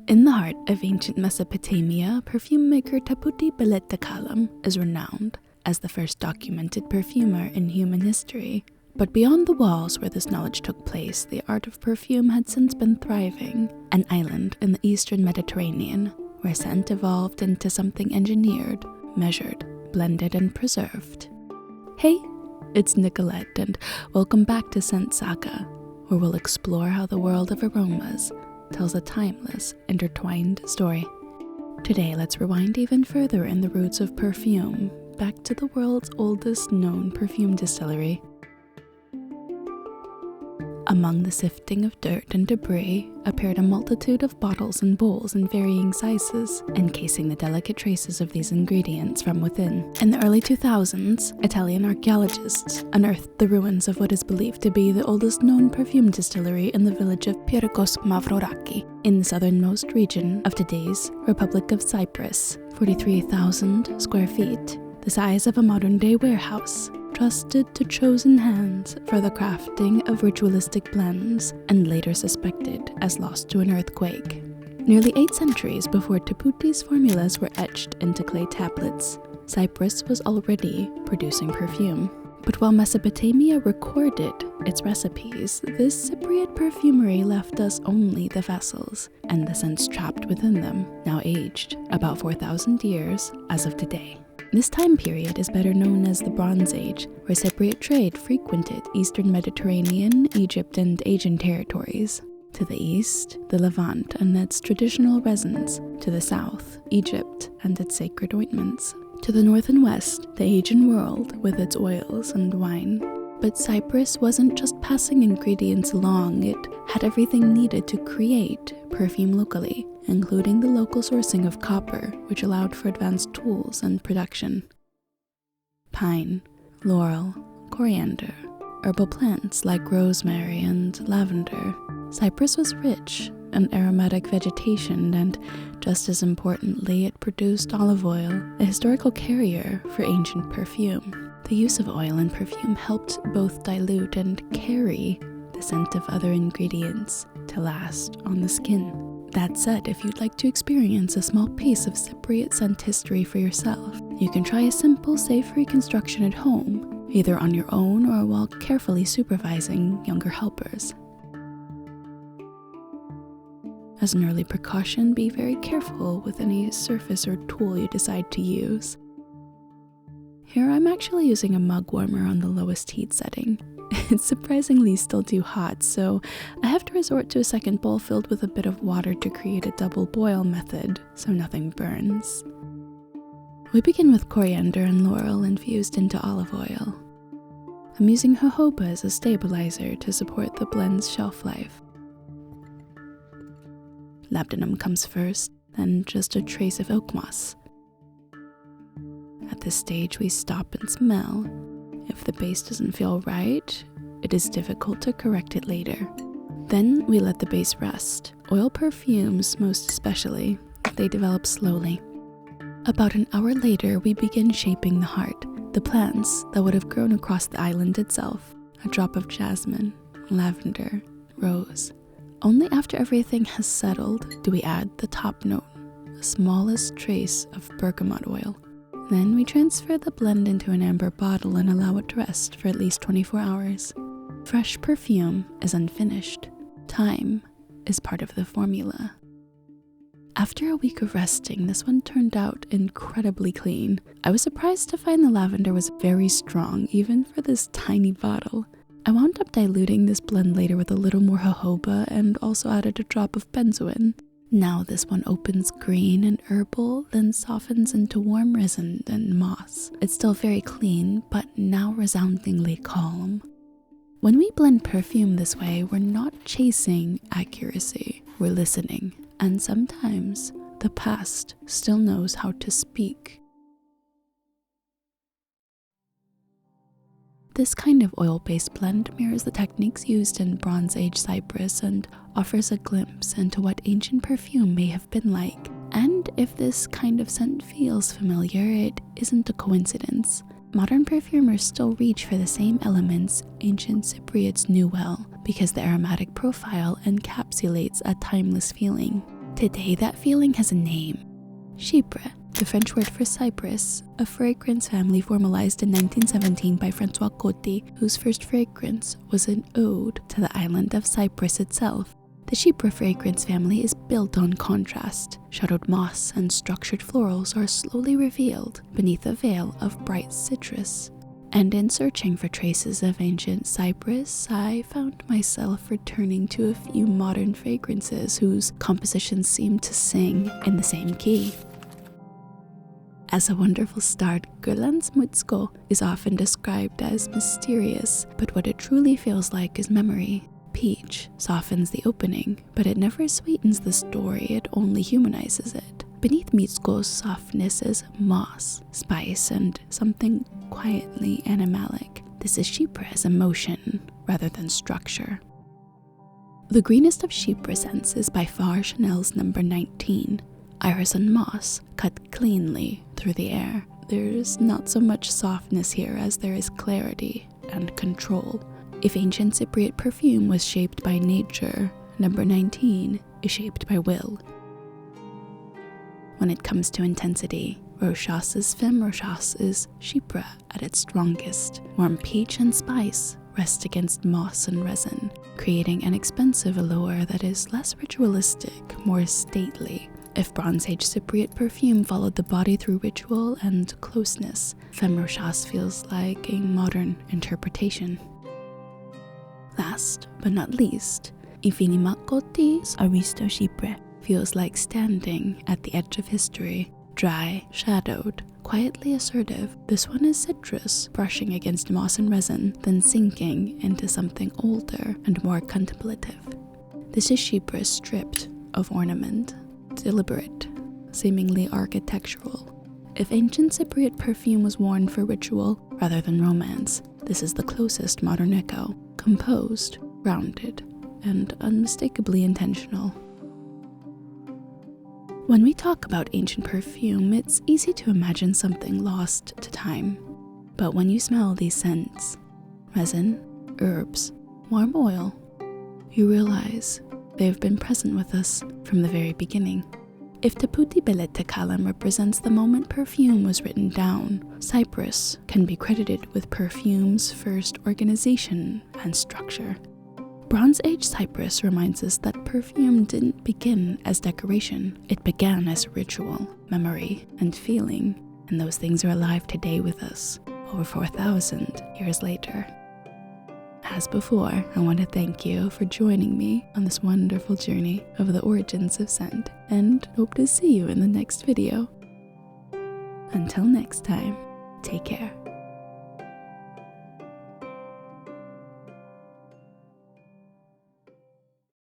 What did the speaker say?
In the heart of ancient Mesopotamia, perfume maker Tapputi is renowned as the first documented perfumer in human history. But beyond the walls where this knowledge took place, the art of perfume had since been thriving, an island in the eastern Mediterranean, where scent evolved into something engineered, measured, blended, and preserved. Hey, it's Nicolette, and welcome back to Scent Saga, where we'll explore how the world of aromas tells a timeless, intertwined story. Today, let's rewind even further in the roots of perfume, back to the world's oldest known perfume distillery. Among the sifting of dirt and debris appeared a multitude of bottles and bowls in varying sizes, encasing the delicate traces of these ingredients from within. In the early 2000s, Italian archaeologists unearthed the ruins of what is believed to be the oldest known perfume distillery in the village of Pyrgos, Mavroraki, in the southernmost region of today's Republic of Cyprus, 43,000 square feet, the size of a modern-day warehouse, trusted to chosen hands for the crafting of ritualistic blends, and later suspected as lost to an earthquake. Nearly 8 centuries before Tapputi's formulas were etched into clay tablets, Cyprus was already producing perfume. But while Mesopotamia recorded its recipes, this Cypriot perfumery left us only the vessels and the scents trapped within them, now aged about 4,000 years as of today. This time period is better known as the Bronze Age, where Cypriot trade frequented eastern Mediterranean, Egypt, and Asian territories. To the east, the Levant and its traditional resins. To the south, Egypt and its sacred ointments. To the north and west, the Asian world with its oils and wine. But Cyprus wasn't just passing ingredients along, it had everything needed to create perfume locally, including the local sourcing of copper, which allowed for advanced tools and production. Pine, laurel, coriander, herbal plants like rosemary and lavender. Cyprus was rich in aromatic vegetation, and just as importantly, it produced olive oil, a historical carrier for ancient perfume. The use of oil in perfume helped both dilute and carry the scent of other ingredients to last on the skin. That said, if you'd like to experience a small piece of Cypriot scent history for yourself, you can try a simple, safe reconstruction at home, either on your own or while carefully supervising younger helpers. As an early precaution, be very careful with any surface or tool you decide to use. Here I'm actually using a mug warmer on the lowest heat setting. It's surprisingly still too hot, so I have to resort to a second bowl filled with a bit of water to create a double boil method so nothing burns. We begin with coriander and laurel infused into olive oil. I'm using jojoba as a stabilizer to support the blend's shelf life. Labdanum comes first, then just a trace of oak moss. At this stage, we stop and smell. If the base doesn't feel right, it is difficult to correct it later. Then we let the base rest. Oil perfumes, most especially, they develop slowly. About an hour later, we begin shaping the heart, the plants that would have grown across the island itself. A drop of jasmine, lavender, rose. Only after everything has settled do we add the top note, the smallest trace of bergamot oil. Then we transfer the blend into an amber bottle and allow it to rest for at least 24 hours. Fresh perfume is unfinished. Time is part of the formula. After a week of resting, this one turned out incredibly clean. I was surprised to find the lavender was very strong, even for this tiny bottle. I wound up diluting this blend later with a little more jojoba and also added a drop of benzoin. Now this one opens green and herbal, then softens into warm resin and moss. It's still very clean, but now resoundingly calm. When we blend perfume this way, we're not chasing accuracy, we're listening. And sometimes the past still knows how to speak. This kind of oil-based blend mirrors the techniques used in Bronze Age Cyprus and offers a glimpse into what ancient perfume may have been like. And if this kind of scent feels familiar, it isn't a coincidence. Modern perfumers still reach for the same elements ancient Cypriots knew well, because the aromatic profile encapsulates a timeless feeling. Today that feeling has a name. Chypre, the French word for Cyprus, a fragrance family formalized in 1917 by François Coty, whose first fragrance was an ode to the island of Cyprus itself. The Chypre fragrance family is built on contrast. Shadowed moss and structured florals are slowly revealed beneath a veil of bright citrus. And in searching for traces of ancient Cyprus, I found myself returning to a few modern fragrances whose compositions seem to sing in the same key. As a wonderful start, Guerlain's Mitsouko is often described as mysterious, but what it truly feels like is memory. Peach softens the opening, but it never sweetens the story, it only humanizes it. Beneath Mitsouko's softness is moss, spice, and something quietly animalic. This is Chypre's emotion rather than structure. The greenest of Chypre scents is by far Chanel's number 19. Iris and moss cut cleanly through the air. There's not so much softness here as there is clarity and control. If ancient Cypriot perfume was shaped by nature, number 19 is shaped by will. When it comes to intensity, Rochas' Femme Rochas is Chypre at its strongest. Warm peach and spice rest against moss and resin, creating an expensive allure that is less ritualistic, more stately. If Bronze Age Cypriot perfume followed the body through ritual and closeness, Femme Rochas feels like a modern interpretation. Last but not least, Infinitement Coty's Aristo Chypre feels like standing at the edge of history, dry, shadowed, quietly assertive. This one is citrus brushing against moss and resin, then sinking into something older and more contemplative. This is Chypre stripped of ornament, deliberate, seemingly architectural. If ancient Cypriot perfume was worn for ritual rather than romance, this is the closest modern echo, composed, rounded, and unmistakably intentional. When we talk about ancient perfume, it's easy to imagine something lost to time. But when you smell these scents, resin, herbs, warm oil, you realize they've been present with us from the very beginning. If Tapputi Belete Kalam represents the moment perfume was written down, Cyprus can be credited with perfume's first organization and structure. Bronze Age Cyprus reminds us that perfume didn't begin as decoration. It began as ritual, memory, and feeling, and those things are alive today with us, over 4,000 years later. As before, I want to thank you for joining me on this wonderful journey of the origins of scent, and hope to see you in the next video. Until next time, take care.